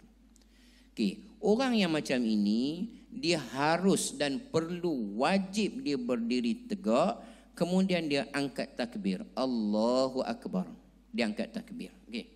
Okey, orang yang macam ini dia harus dan perlu, wajib dia berdiri tegak, kemudian dia angkat takbir, Allahu Akbar. Dia angkat takbir. Okey.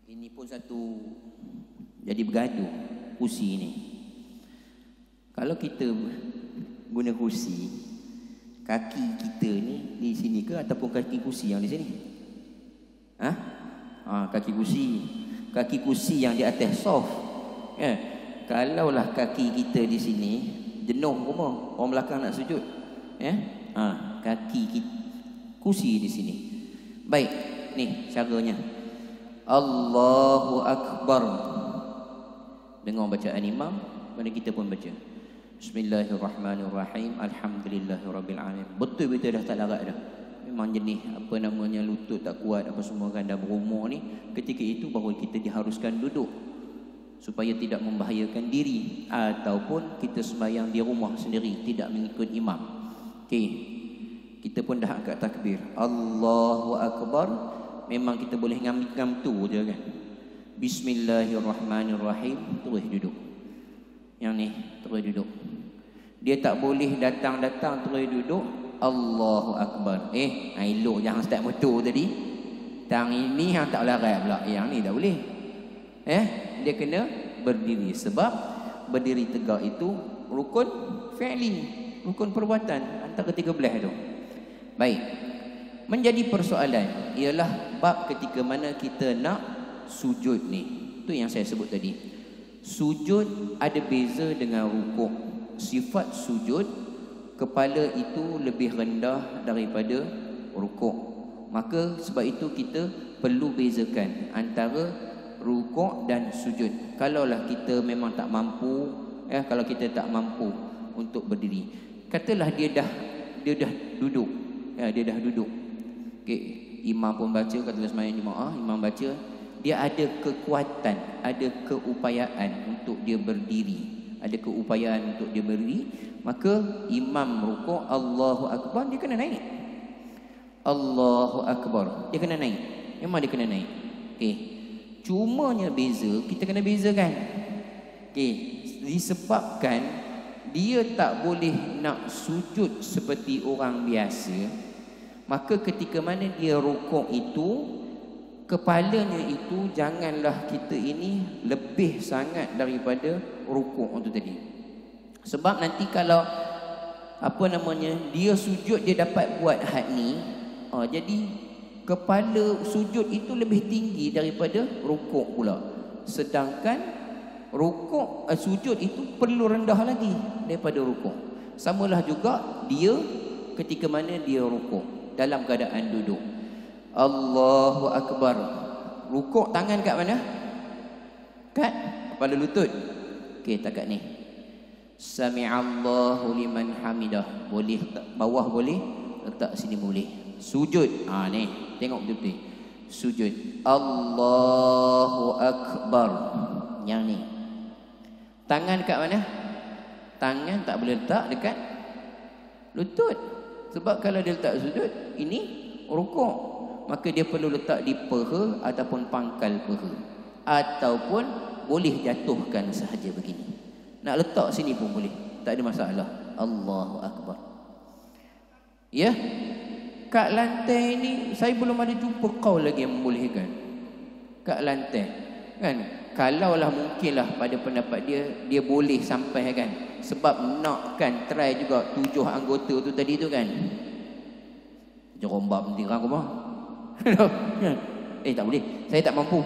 Ini pun satu jadi bergaduh kursi ni. Kalau kita guna kursi, kaki kita ni di sini ke ataupun kaki kursi yang di sini? Kaki kursi yang di atas soft. Kalaulah kaki kita di sini, jenuh rumah, orang belakang nak sujud. Kursi di sini. Baik, ni caranya. Allahu Akbar. Dengar bacaan imam, mana kita pun baca. Bismillahirrahmanirrahim. Alhamdulillahirabbil alamin. Betul-betul dah tak larat dah. Memang jenis lutut tak kuat apa semua kan, dah berumur ni. Ketika itu baru kita diharuskan duduk supaya tidak membahayakan diri, ataupun kita sembahyang di rumah sendiri tidak mengikut imam. Okey. Kita pun dah angkat takbir. Allahu Akbar. Memang kita boleh ngam tu je kan. Bismillahirrahmanirrahim. Terus duduk. Yang ni terus duduk. Dia tak boleh datang terus duduk. Allahu Akbar. Elok jangan start motor tadi. Tang ini yang tak larat pula. Yang ni tak boleh. Dia kena berdiri. Sebab berdiri tegak itu rukun fi'li, rukun perbuatan antara 13 tu. Baik. Menjadi persoalan ialah bab ketika mana kita nak sujud ni. Itu yang saya sebut tadi. Sujud ada beza dengan rukuk. Sifat sujud, kepala itu lebih rendah daripada rukuk. Maka sebab itu kita perlu bezakan antara rukuk dan sujud. Kalaulah kita memang tak mampu, kalau kita tak mampu untuk berdiri, katalah dia dah duduk, dia dah duduk. Okey, imam pun baca, katalah sembahyang jemaah, imam baca, dia ada kekuatan, ada keupayaan untuk dia berdiri, ada keupayaan untuk dia berdiri, maka imam rukuk Allahu Akbar, dia kena naik. Allahu Akbar, dia kena naik. Memang dia kena naik. Okey. Cumanya beza, kita kena bezakan. Okey, disebabkan dia tak boleh nak sujud seperti orang biasa, maka ketika mana dia rukuk itu, kepalanya itu janganlah kita ini lebih sangat daripada rukuk itu tadi. Sebab nanti kalau dia sujud, dia dapat buat had ni, jadi kepala sujud itu lebih tinggi daripada rukuk pula. Sedangkan rukuk sujud itu perlu rendah lagi daripada rukuk. Samalah juga dia ketika mana dia rukuk dalam keadaan duduk. Allahu Akbar. Rukuk tangan kat mana? Kat kepala lutut. Okey, tak kat ni. Sami'allahu liman hamidah. Boleh bawah boleh, letak sini boleh. Sujud. Ni, tengok betul-betul. Sujud. Allahu Akbar. Yang ni. Tangan kat mana? Tangan tak boleh letak dekat lutut. Sebab kalau dia letak sujud, ini rukuk. Maka dia perlu letak di peha ataupun pangkal peha. Ataupun boleh jatuhkan sahaja begini. Nak letak sini pun boleh. Tak ada masalah. Allahu Akbar. Ya? Kat lantai ni, saya belum ada jumpa kaul lagi yang membolehkan. Kat lantai. Kan? Kalaulah mungkinlah pada pendapat dia boleh sampai kan. Sebab nak kan try juga 7 anggota tu tadi tu kan. Jerombak mentirang rumah. Tak boleh. Saya tak mampu.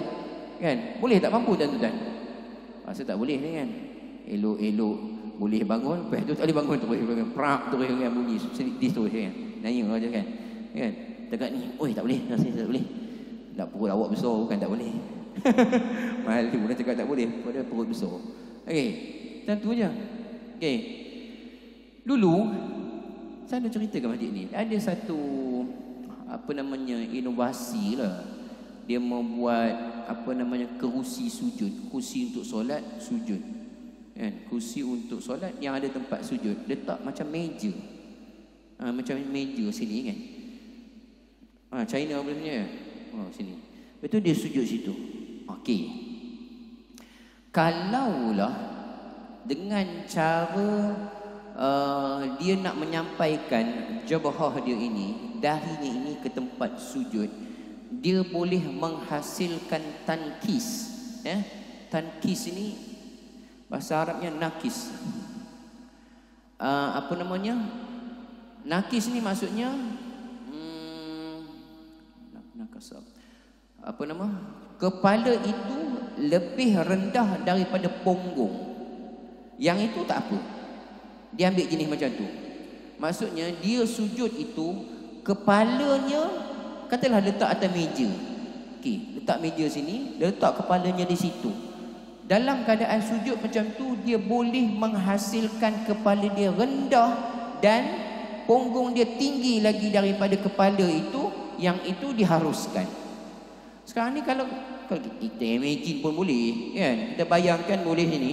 Kan? Boleh tak mampu tuan-tuan? Saya tak boleh ni kan. Elok-elok boleh bangun, lepas tu tak boleh bangun, terus bangun. Prak terus dengan bunyi sedih terus kan. Nanya aja kan. Kan? Dekat ni, oi tak boleh, saya tak boleh. Tak perut awak besar bukan tak boleh. Malu nak cakap tak boleh, pada perut besar. Okey. Tentu je. Okey. Dulu saya nak ceritakan masjid ni. Ada satu inovasi lah. Dia membuat kerusi sujud, kursi untuk solat sujud. Kan? Kursi untuk solat yang ada tempat sujud, letak macam meja. Macam meja sini kan. China punya. Sini. Betul dia sujud situ. Okey. Kalaulah dengan cara dia nak menyampaikan jabhah dia ini, dahinya ini ke tempat sujud, dia boleh menghasilkan tankis. Tankis ini bahasa Arabnya nakis. Nakis ni maksudnya kepala itu lebih rendah daripada punggung. Yang itu tak apa. Dia ambil jenis macam tu. Maksudnya dia sujud itu kepalanya katalah letak atas meja. Okey, letak meja sini, dia letak kepalanya di situ. Dalam keadaan sujud macam tu, dia boleh menghasilkan kepala dia rendah dan punggung dia tinggi lagi daripada kepala itu, yang itu diharuskan. Sekarang ni kalau kita imagine pun boleh kan, kita bayangkan boleh ni,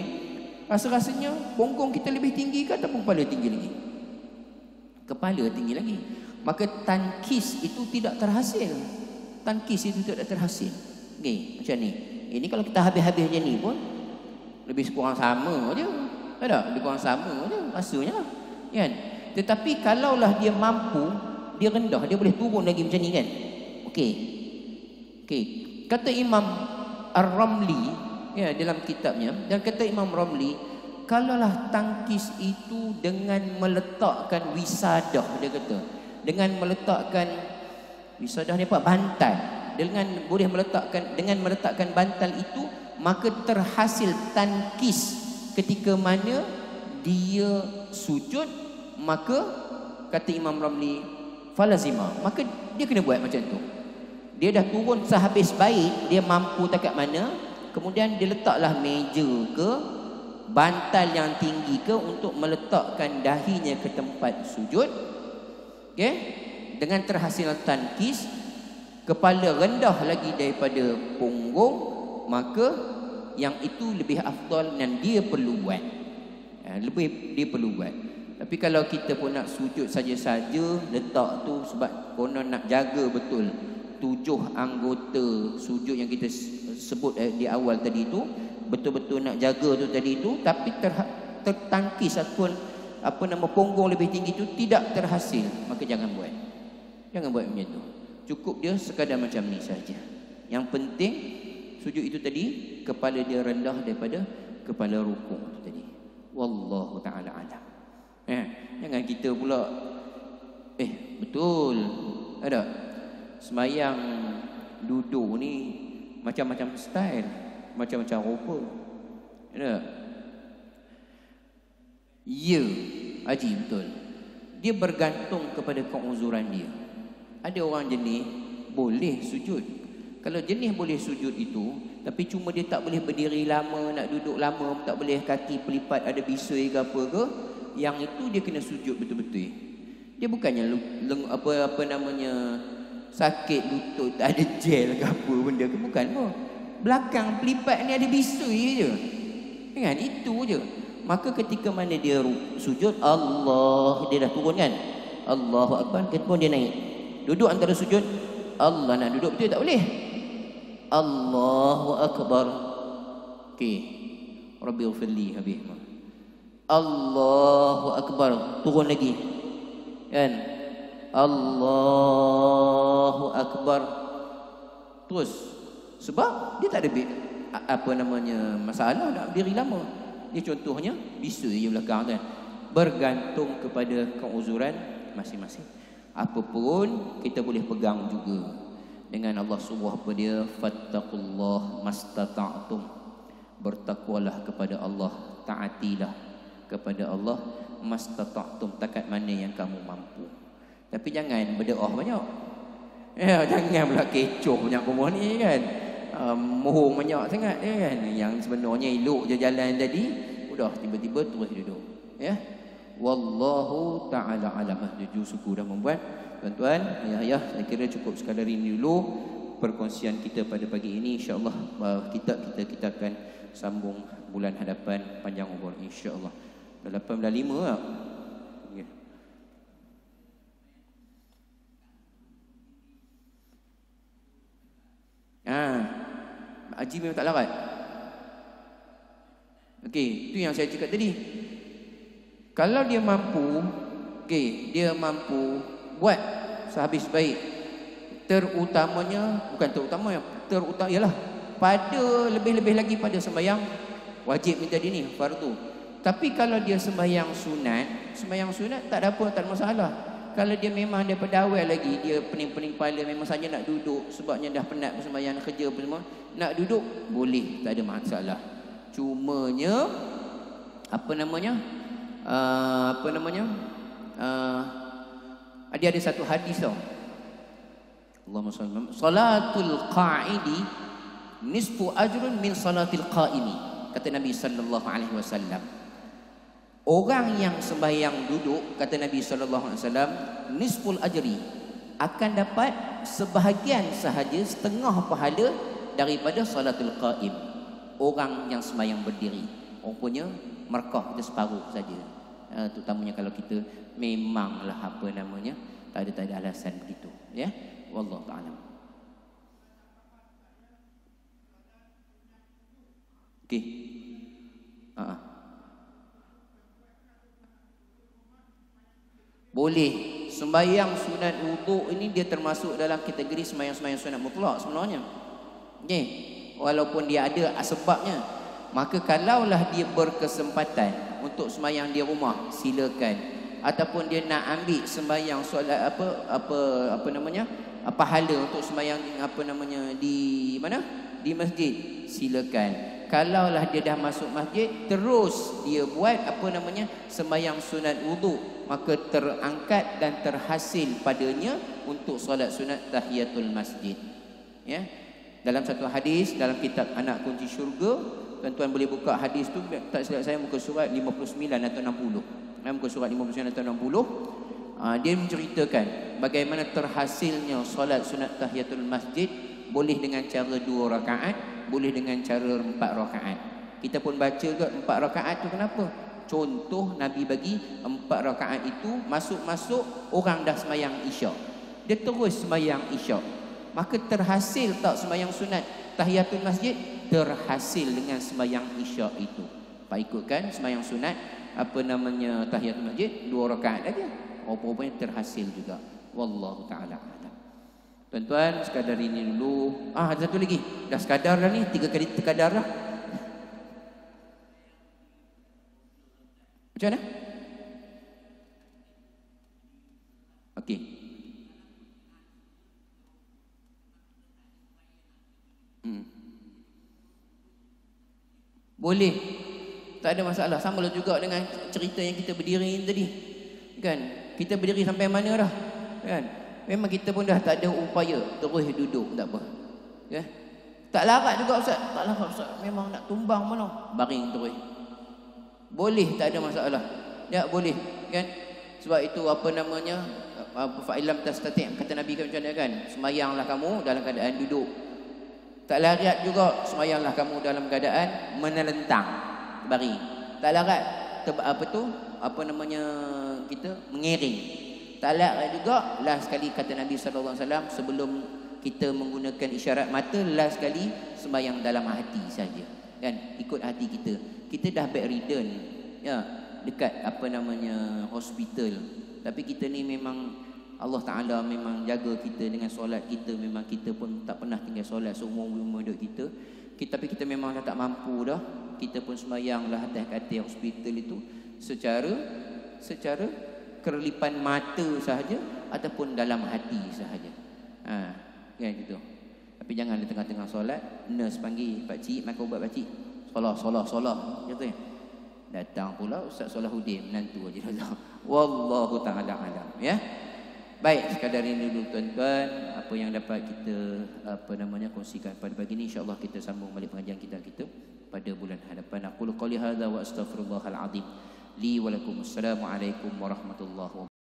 rasa-rasanya punggung kita lebih tinggi ke ataupun kepala tinggi lagi? Kepala tinggi lagi. Maka tankis itu tidak terhasil. Tankis itu tidak terhasil. Okey, macam ni. Ini kalau kita habis-habis macam ni pun lebih kurang sama je. Tak? Lebih kurang sama je rasanya lah. Kan? Tetapi kalaulah dia mampu, dia rendah, dia boleh turun lagi macam ni kan. Okey. Okey. Kata Imam Ar-Ramli dalam kitabnya, dan kata Imam Ramli, kalaulah tangkis itu dengan meletakkan wisadah, dia kata, dengan meletakkan wisadah ni apa? Bantal. Boleh meletakkan bantal itu, maka terhasil tankis ketika mana dia sujud, maka kata Imam Ramli falazima, maka dia kena buat macam tu. Dia dah turun sehabis baik, dia mampu takat mana, kemudian dia letaklah meja ke bantal yang tinggi ke untuk meletakkan dahinya ke tempat sujud. Okey, dengan terhasil tankis, kepala rendah lagi daripada punggung, maka yang itu lebih afdal dan dia perlu buat. Dia perlu buat. Tapi kalau kita pun nak sujud saja-saja, letak tu sebab konon nak jaga betul 7 anggota sujud yang kita sebut di awal tadi tu, betul-betul nak jaga tu tadi tu, tapi tertangkis ataupun punggung lebih tinggi tu tidak terhasil, maka jangan buat. Jangan buat macam tu. Cukup dia sekadar macam ni saja. Yang penting sujud itu tadi kepala dia rendah daripada kepala rukuk tu tadi. Wallahu taala alam. Jangan kita pula betul ada semayang duduk ni macam-macam style, macam-macam rupa. Ada? Ya, Haji, betul. Dia bergantung kepada keuzuran dia. Ada orang jenis boleh sujud. Kalau jenis boleh sujud itu, tapi cuma dia tak boleh berdiri lama, nak duduk lama, tak boleh kaki pelipat ada bisui ke apa ke, yang itu dia kena sujud betul-betul. Dia bukannya sakit lutut, tak ada gel ke apa benda ke, bukan pun. Belakang pelipat ni ada bisui je. Kan? Itu je. Maka ketika mana dia sujud, Allah, dia dah turun kan? Allahu Akbar, kemudian dia naik. Duduk antara sujud, Allah nak duduk betul tak boleh. Allahu Akbar. Okey. Rabbi ghfirli habis. Allahu Akbar, turun lagi. Kan? Allahu Akbar. Terus sebab dia tak ada masalah nak berdiri lama. Dia contohnya bisu je belakang kan. Bergantung kepada keuzuran masing-masing. Apapun kita boleh pegang juga dengan Allah suruh apa dia, fattaqullah mastata'tum. Bertakwalah kepada Allah, taatilah kepada Allah mastata'tum, takat mana yang kamu mampu. Tapi jangan berdoa banyak. Jangan pula kecoh banyak rumah ni kan. Mohong banyak sangat kan. Yang sebenarnya elok je jalan tadi, udah tiba-tiba terus duduk. Ya. Wallahu taala alam. 7 suku dah membuat. Tuan-tuan, ayah, saya kira cukup sekadar ini dulu perkongsian kita pada pagi ini. Insya-Allah kita akan sambung bulan hadapan panjang umur insya-Allah. Dah 8.5 lah. Haji memang tak larat. Okey, itu yang saya cakap tadi. Kalau dia mampu, dia mampu buat sehabis baik. Terutamanya, bukan terutamanya, ialah pada lebih-lebih lagi pada sembahyang wajib ni tadi ni, fardu. Tapi kalau dia sembahyang sunat tak ada apa, tak ada masalah. Kalau dia memang daripada awal lagi dia pening-pening kepala, memang saja nak duduk sebabnya dah penat sembahyang kerja apa semua, nak duduk boleh, tak ada masalah. Cumanya ada satu hadis tau. Allahumma salli. Salatul qa'idi nisfu ajrun min salatil qa'imi. Kata Nabi sallallahu alaihi wasallam. Orang yang sembahyang duduk, kata Nabi sallallahu alaihi wasallam, nisful ajri, akan dapat sebahagian sahaja, setengah pahala daripada salatul qaim. Orang yang sembahyang berdiri, orang punya markah kita separuh saja. Terutamanya kalau kita memanglah tak ada alasan begitu, ya. Wallahu ta'ala. Okey. Boleh. Sembahyang sunat wuduk ini dia termasuk dalam kategori sembahyang-sembahyang sunat mutlak sebenarnya. Okey. Walaupun dia ada sebabnya. Maka kalaulah dia berkesempatan untuk sembahyang di rumah, silakan. Ataupun dia nak ambil sembahyang solat pahala untuk sembahyang di mana? Di masjid, silakan. Kalaulah dia dah masuk masjid, terus dia buat sembahyang sunat wuduk, maka terangkat dan terhasil padanya untuk solat sunat tahiyatul masjid. Ya. Dalam satu hadis dalam kitab Anak Kunci Syurga, tuan-tuan boleh buka hadis tu, tak silap saya muka surat 59 atau 60. Muka surat 59 atau 60. Dia menceritakan bagaimana terhasilnya solat sunat tahiyatul masjid, boleh dengan cara 2 rakaat, boleh dengan cara 4 rakaat. Kita pun baca juga 4 rakaat tu kenapa? Contoh Nabi bagi 4 rakaat itu masuk-masuk orang dah sembahyang isyak. Dia terus sembahyang isyak. Maka terhasil tak sembahyang sunat tahiyatul masjid? Terhasil dengan sembahyang isyak itu. Pak ikutkan sembahyang sunat tahiyatul masjid 2 rakaat aja. Rupanya terhasil juga. Wallahu taala alam. Tuan-tuan, sekadar ini dulu. Ada satu lagi. Dah sekadar dah ni, 3 kali terkadar dah. Macam mana? Okey. Boleh. Tak ada masalah. Sama juga dengan cerita yang kita berdiri tadi. Kan? Kita berdiri sampai mana dah? Kan? Memang kita pun dah tak ada upaya terus duduk, tak apa. Ya? Tak larat juga Ustaz. Tak larat Ustaz. Memang nak tumbang mana? Baring terus. Boleh, tak ada masalah. Ya, boleh. Kan? Sebab itu fa'ilam tastati', kata Nabi kan macam mana kan? Semayanglah kamu dalam keadaan duduk. Tak larat juga, semayanglah kamu dalam keadaan menelentang, baring. Tak larat, kita mengiring. Tak larat juga, last sekali kata Nabi SAW, sebelum kita menggunakan isyarat mata, last sekali sembayang dalam hati saja. Kan? Ikut hati kita. Kita dah bedridden, ya, dekat hospital. Tapi kita ni memang Allah Ta'ala memang jaga kita dengan solat kita. Memang kita pun tak pernah tinggal solat seumur-umur hidup kita. Tapi kita memang dah tak mampu dah. Kita pun sembahyanglah atas katil hospital itu secara kerlipan mata sahaja ataupun dalam hati sahaja. Kan gitu. Tapi jangan di tengah-tengah solat nurse panggil, "Pak cik, makan ubat pak cik." Solah kata. Datang pula Ustaz Salahuddin, menantu aja dah. Wallahu taala alam, ya. Baik, sekadar ini dulu tuan-tuan apa yang dapat kita kongsikan pada pagi ini. Insya-Allah kita sambung balik pengajian kita pada bulan hadapan. Aku qouli hadza wa astaghfirullahal azim li wa lakum. Assalamualaikum warahmatullahi wabarakatuh.